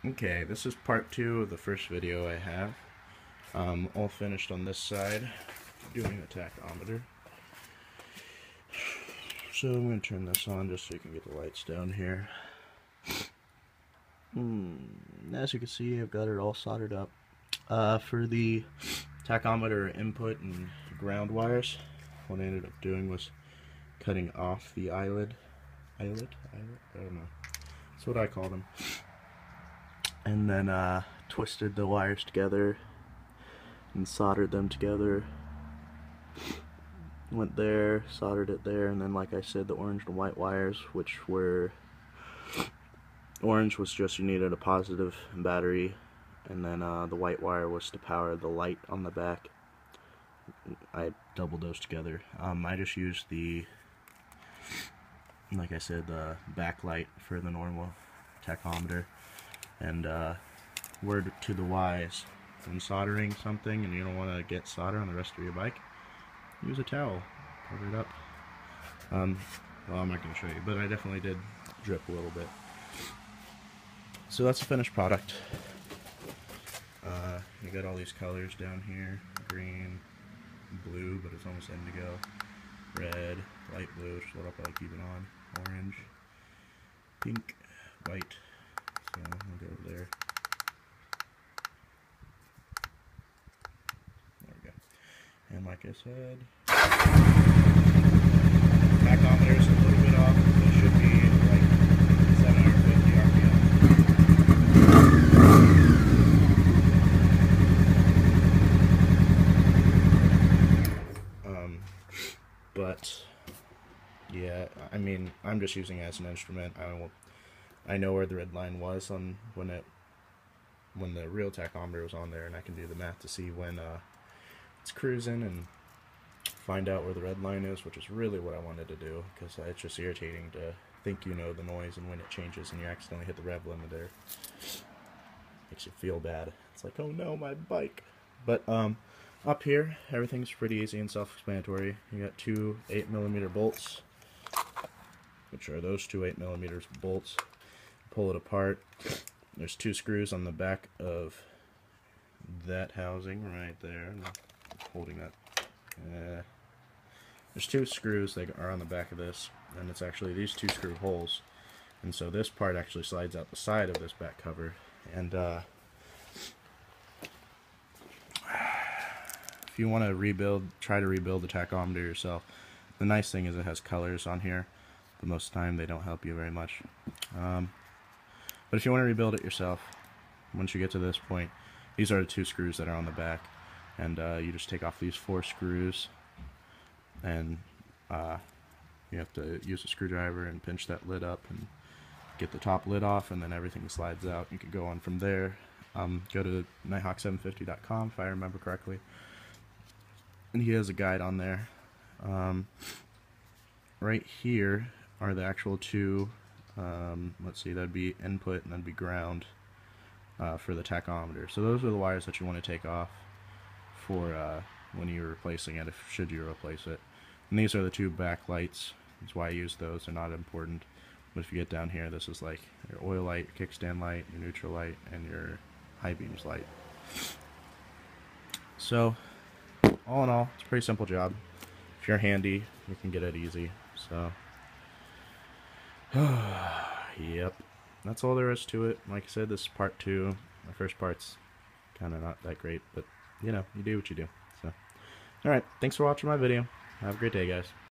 Okay, this is part 2 of the first video I have. All finished on this side, doing the tachometer. So I'm going to turn this on just so you can get the lights down here. As you can see, I've got it all soldered up. For the tachometer input and ground wires, what I ended up doing was cutting off the eyelid? I don't know. That's what I call them. And then twisted the wires together and soldered them together. Went there, soldered it there, and then, like I said, the orange and white wires, which were orange was just you needed a positive battery, and then the white wire was to power the light on the back. I doubled those together. I just used the, like I said, the backlight for the normal tachometer. And word to the wise, when soldering something and you don't want to get solder on the rest of your bike, use a towel, cover it up. Well, I'm not going to show you, but I definitely did drip a little bit. So that's the finished product. You got all these colors down here: green, blue, but it's almost indigo, red, light blue, which is what I'll probably keep it on, orange, pink, white. So I'll go over there. There we go. And like I said, tachometer is a little bit off. It should be like 750 RPM. But yeah, I mean, I'm just using it as an instrument. I know where the red line was on when the real tachometer was on there, and I can do the math to see when it's cruising and find out where the red line is, which is really what I wanted to do, because it's just irritating to think you know the noise and when it changes and you accidentally hit the rev limiter. Makes you feel bad. It's like, oh no, my bike. But up here, everything's pretty easy and self-explanatory. You got two 8mm bolts, which are those two 8mm bolts. Pull it apart. There's two screws on the back of that housing right there. I'm holding that. There's two screws that are on the back of this, and it's actually these two screw holes. And so this part actually slides out the side of this back cover. And if you want to try to rebuild the tachometer yourself, the nice thing is it has colors on here, but most of the time they don't help you very much. But if you want to rebuild it yourself, once you get to this point, these are the two screws that are on the back, and you just take off these 4 screws, and you have to use a screwdriver and pinch that lid up and get the top lid off, and then everything slides out. You could go on from there. Go to Nighthawk750.com if I remember correctly, and he has a guide on there. Right here are the actual two, let's see, that'd be input and that'd be ground for the tachometer. So those are the wires that you want to take off for when you're replacing it, should you replace it. And these are the two back lights. That's why I use those. They're not important. But if you get down here, this is like your oil light, your kickstand light, your neutral light, and your high beams light. So all in all, it's a pretty simple job. If you're handy, you can get it easy. So yep, that's all there is to it. Like I said, this is part 2. My first part's kind of not that great, but you know, you do what you do. So alright, thanks for watching my video. Have a great day, guys.